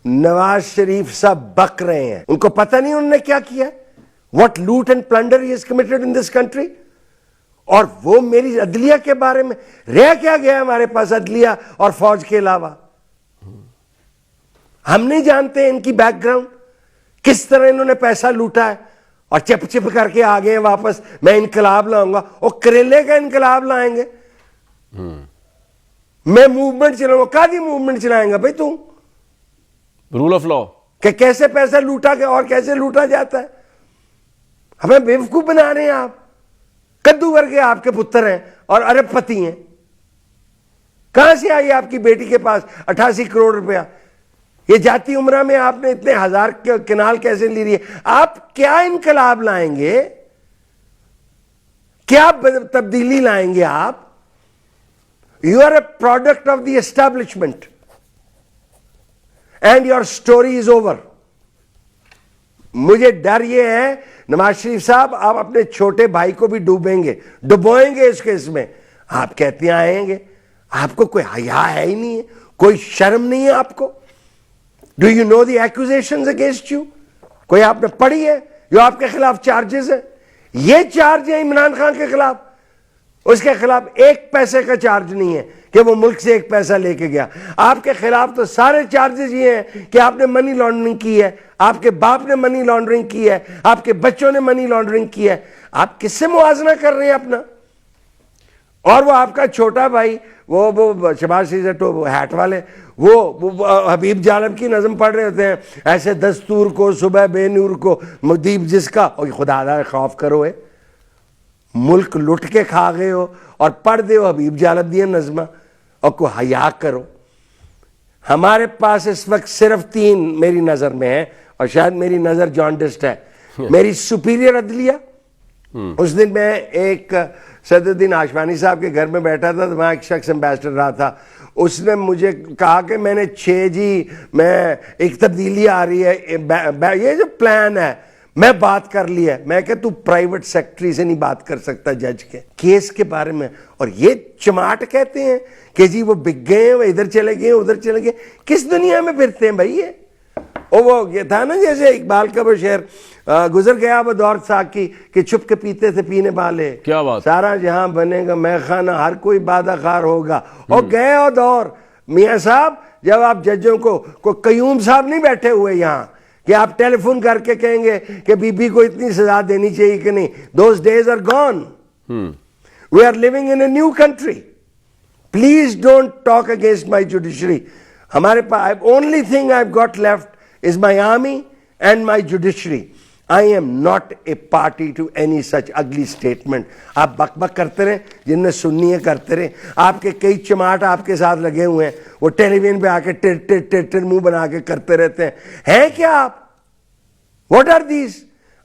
نواز شریف صاحب بک رہے ہیں, ان کو پتہ نہیں انہوں نے کیا کیا, what loot and plunder he has committed in this country. اور وہ میری عدلیہ کے بارے میں, رہ کیا گیا ہمارے پاس عدلیہ اور فوج کے علاوہ؟ ہم نہیں جانتے ان کی بیک گراؤنڈ, کس طرح انہوں نے پیسہ لوٹا ہے, اور چپ چپ کر کے آگے ہیں واپس, میں انقلاب لاؤں گا. اور کریلے کا انقلاب لائیں گے, میں موومنٹ چلاؤں گا. قاضی موومنٹ چلائیں گا بھائی تم؟ رول آف لا کہ کیسے پیسہ لوٹا گیا اور کیسے لوٹا جاتا ہے. ہمیں بیوقوف بنا رہے ہیں آپ. کدو ورگے آپ کے پتر ہیں اور ارب پتی ہیں. کہاں سے آئی آپ کی بیٹی کے پاس 88 کروڑ روپیہ؟ یہ جاتی عمرہ میں آپ نے اتنے ہزار کنال کیسے لی رہی ہے؟ آپ کیا انقلاب لائیں گے, کیا تبدیلی لائیں گے آپ؟ You are a product of the establishment and your story is over. مجھے ڈر یہ ہے نواز شریف صاحب, آپ اپنے چھوٹے بھائی کو بھی ڈوبیں گے, ڈبوئیں گے اس کیس میں. آپ کہتے ہیں آئیں گے, آپ کو کوئی حیا ہے ہی نہیں ہے, کوئی شرم نہیں ہے آپ کو. Do you know the accusations against you? کوئی آپ نے پڑھی ہے جو آپ کے خلاف چارجز ہیں؟ یہ چارج ہے عمران خان کے خلاف, اس کے خلاف ایک پیسے کا چارج نہیں ہے کہ وہ ملک سے ایک پیسہ لے کے گیا. آپ کے خلاف تو سارے چارجز یہ ہیں کہ آپ نے منی لانڈرنگ کی ہے, آپ کے باپ نے منی لانڈرنگ کی ہے, آپ کے بچوں نے منی لانڈرنگ کی ہے. آپ کس سے موازنہ کر رہے ہیں اپنا؟ اور وہ آپ کا چھوٹا بھائی, وہ شہباز شریف ہیٹ والے, وہ حبیب جالب کی نظم پڑھ رہے ہوتے ہیں, ایسے دستور کو صبح بے نور کو مدیب جس کا. اور خدا دا خوف کرو, ہے ملک لٹ کے کھا گئے ہو اور پڑھ دے ہو حبیب جالب دی نظمہ, اور کو حیا کرو. ہمارے پاس اس وقت صرف 3 میری نظر میں ہے, اور شاید میری نظر جانڈسٹ ہے. میری سپیریئر عدلیہ. اس دن میں ایک صدر الدین آشوانی صاحب کے گھر میں بیٹھا تھا, تو وہاں ایک شخص امبیسڈر رہا تھا. اس نے مجھے کہا کہ میں نے 6 جی میں ایک تبدیلی آ رہی ہے, یہ جو پلان ہے میں بات کر لی ہے. میں کہ تو پرائیویٹ سیکٹری سے نہیں بات کر سکتا جج کے کیس کے بارے میں. اور یہ چماٹ کہتے ہیں کہ جی وہ بک گئے ہیں, وہ ادھر چلے گئے, ادھر چلے گئے. کس دنیا میں پھرتے ہیں بھائی یہ؟ وہ یہ تھا نا جیسے اقبال کا وہ شعر, گزر گیا وہ دور ساقی کہ چھپ کے پیتے تھے پینے والے, کیا بات, سارا جہاں بنے گا میں خانہ, ہر کوئی بادہ خار ہوگا. اور گئے اور دور. میاں صاحب جب آپ ججوں کو قیوم صاحب نہیں بیٹھے ہوئے یہاں کہ آپ ٹیلی فون کر کے کہیں گے کہ بی بی کو اتنی سزا دینی چاہیے کہ نہیں. Those days are gone. We are living in a new country. Please don't talk against my judiciary. ہمارے پاس only thing I have got left is my army and my judiciary. I am not a party to any such ugly statement. آپ بک بک کرتے رہیں, جن نے سننی ہے کرتے رہیں. آپ کے کئی چماٹ آپ کے ساتھ لگے ہوئے ہیں, وہ ٹیلی ویژن پہ آ کے ٹر ٹر ٹر ٹر منہ بنا کے کرتے رہتے ہیں. ہیں کیا آپ؟ What are these?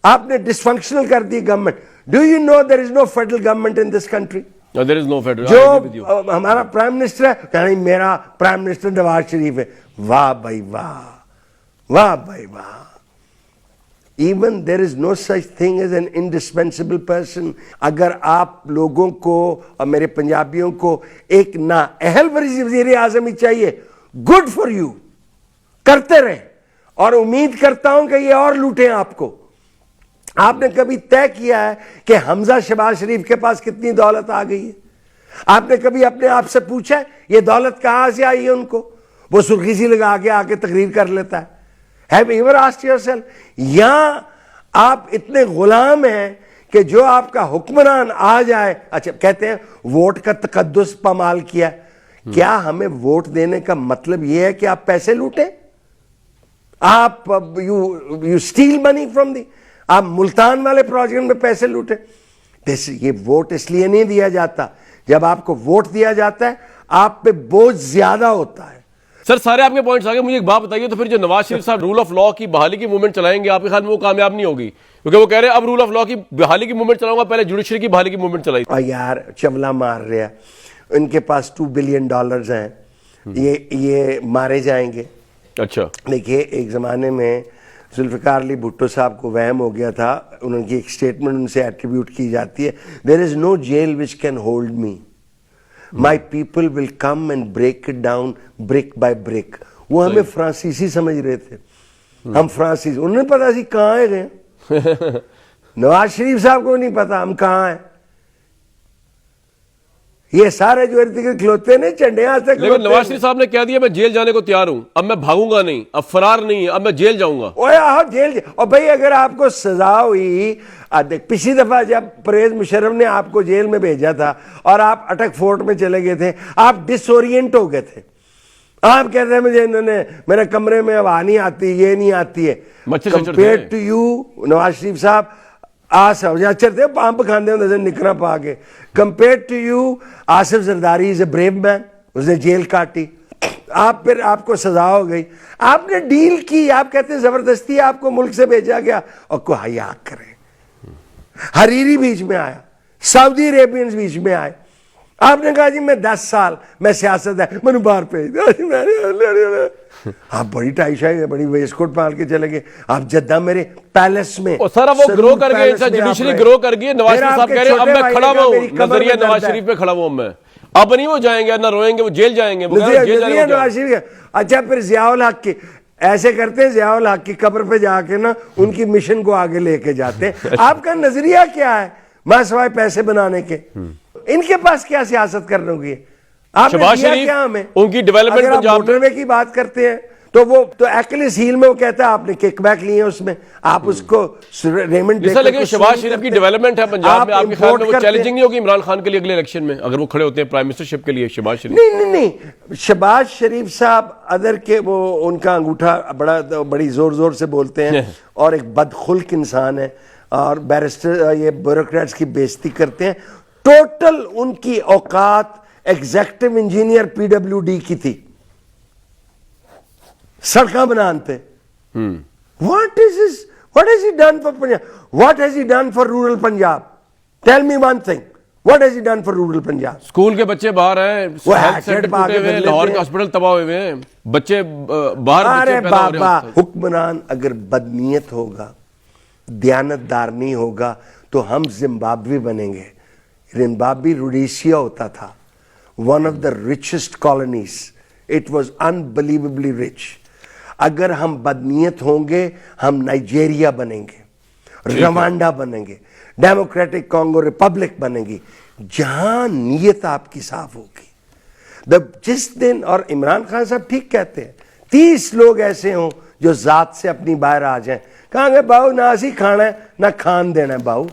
آپ نے ڈسفنکشنل کر the government. Do you know there is no federal government in this country? No, there is no federal. جو ہمارا پرائم منسٹر ہے کہ نہیں میرا پرائم منسٹر نواز شریف ہے. واہ بھائی واہ, واہ بھائی واہ. Even there is no such thing as an indispensable person. اگر آپ لوگوں کو اور میرے پنجابیوں کو ایک نااہل وزیر اعظم ہی چاہیے, گڈ فار یو, کرتے رہیں. اور امید کرتا ہوں کہ یہ اور لوٹیں آپ کو. آپ نے کبھی طے کیا ہے کہ حمزہ شہباز شریف کے پاس کتنی دولت آ گئی ہے؟ آپ نے کبھی اپنے آپ سے پوچھا ہے یہ دولت کہاں سے آئی ہے ان کو؟ وہ سرخی سی لگا کے آ کے تقریر کر لیتا ہے. Have you ever asked yourself? یہاں آپ اتنے غلام ہیں کہ جو آپ کا حکمران آ جائے, اچھا کہتے ہیں ووٹ کا تقدس پامال کیا. کیا ہمیں ووٹ دینے کا مطلب یہ ہے کہ آپ پیسے لوٹیں؟ آپ you steal money from the, آپ ملتان والے پروجیکٹ میں پیسے لوٹیں. یہ ووٹ اس لیے نہیں دیا جاتا. جب آپ کو ووٹ دیا جاتا ہے آپ پہ بوجھ زیادہ ہوتا ہے. سر سارے آپ کے پوائنٹس آگے. مجھے ایک بات بتائیے, تو پھر جو نواز شریف صاحب رول آف لا کی بحالی کی موومنٹ چلائیں گے, آپ کے خیال میں وہ کامیاب نہیں ہوگی؟ کیونکہ وہ کہہ رہے ہیں اب رول آف لا کی بحالی کی موومنٹ چلاؤں گا, پہلے جوڈیشری کی بحالی کی موومنٹ چلائی. اور یار چملا مار رہے ہیں, ان کے پاس $2 بلین ہیں, یہ مارے جائیں گے. اچھا دیکھیے ایک زمانے میں ذوالفقار علی بھٹو صاحب کو وہم ہو گیا تھا, انہوں کی ایک اسٹیٹمنٹ ان سے ایٹریبیوٹ کی جاتی ہے, there is no jail which can hold me, my people will come and break it down brick by brick. وہ ہمیں فرانسیسی سمجھ رہے تھے، ہم فرانسیسی، انہوں نے پتا سی کہاں ہے گئے نواز شریف صاحب کو نہیں پتا ہم کہاں ہیں. یہ سارے جو ارد گرد کھلوتے ہیں چنڈے آج تک. لیکن نواز شریف صاحب نے کہہ دیا میں جیل جانے کو تیار ہوں، اب میں بھاگوں گا نہیں، اب فرار نہیں، اب میں جیل جاؤں گا. جیل. اور بھائی اگر آپ کو سزا ہوئی، پچھلی دفعہ جب پرویز مشرف نے آپ کو جیل میں بھیجا تھا اور آپ اٹک فورٹ میں چلے گئے تھے، آپ ڈس اورینٹ ہو گئے تھے. آپ کہتے ہیں مجھے انہوں نے میرے کمرے میں ہوا نہیں آتی، یہ نہیں آتی ہے. Compare to you Nawaz Sharif صاحب چلتے پامپ کھاندے ہوں نکنا پا کے. Compare to you Asif Zardari is a brave man, اس نے جیل کاٹی. پھر آپ کو سزا ہو گئی، آپ نے ڈیل کی. آپ کہتے ہیں زبردستی آپ کو ملک سے بھیجا گیا. اور کو حیا کرے. حریری بیچ میں آیا، سعودی عربینز بیچ میں آئے. آپ نے کہا جی میں 10 سال میں سیاست ہے، میں نے باہر بھیج دیا. آپ بڑی ٹائی شائی بڑی ویسٹ کوٹ پہن کے چلے گئے. آپ جدہ میرے پیلس میں سر وہ گرو کر گئے، جوڈیشری گرو کر گئے. نواز شریف صاحب کہہ رہے ہیں اب میں کھڑا ہوا ہوں، نظریہ نواز شریف پہ کھڑا ہوا ہوں میں. اب نہیں وہ جائیں گے، نہ روئیں گے، وہ جیل جائیں گے. نواز شریف. اچھا پھر ضیاء الحق کی ایسے کرتے ہیں، ضیاء الحق کی قبر پہ جا کے نا ان کی مشن کو آگے لے کے جاتے ہیں. آپ کا نظریہ کیا ہے ماں سوائے پیسے بنانے کے؟ ان کے پاس کیا سیاست کرنے کی ہے؟ آپ نے دیا کیا ہمیں؟ ان کی ڈیولپمنٹ اگر آپ موٹر وے کی بات کرتے ہیں تو وہ تو ایکلس ہیل میں وہ کہتا ہے آپ نے کک بیک لیے اس میں، آپ اس کو ریمنڈ جیسا لیکن شہباز شریف کی ڈیولپمنٹ ہے پنجاب میں، آپ کے خیال میں وہ چیلنجنگ نہیں ہوگی عمران خان کے لیے اگلے الیکشن میں اگر وہ کھڑے ہوتے ہیں پرائم منسٹر شپ کے لیے؟ شہباز شریف نہیں شہباز شریف صاحب ادر کے وہ ان کا انگوٹھا بڑی زور زور سے بولتے ہیں اور ایک بدخلق انسان ہے اور بیرسٹر یہ بیوروکریٹس کی بےزتی کرتے ہیں. ٹوٹل ان کی اوقات executive engineer P W D کی تھی، سڑکاں بناتے. What has he done for Punjab? What has he done for rural Punjab? Tell me one thing. What has he done for rural Punjab? School کے بچے باہر ہیں، ہیلتھ سینٹر ٹوٹے ہوئے ہیں، لاہور کے ہاسپٹل تباہ ہوئے ہیں، بچے باہر ارے بابا حکمران اگر بدنیت ہوگا، دیانتدار نہیں ہوگا تو ہم زمبابوے بنیں گے. زمبابوے روڈیشیا ہوتا تھا، one of the richest colonies. It was unbelievably rich. اگر ہم بدنیت ہوں گے ہم نائجیریا بنیں گے، روانڈا بنیں گے، ڈیموکریٹک کانگو ریپبلک بنیں گی، جہاں نیت آپ کی صاف ہوگی. جس دن، اور عمران خان صاحب ٹھیک کہتے ہیں، 30 لوگ ایسے ہوں جو ذات سے اپنی باہر آ جائیں، کہاں گے باؤ نہ اسی کھانا ہے نہ کھان دینا ہے باؤ.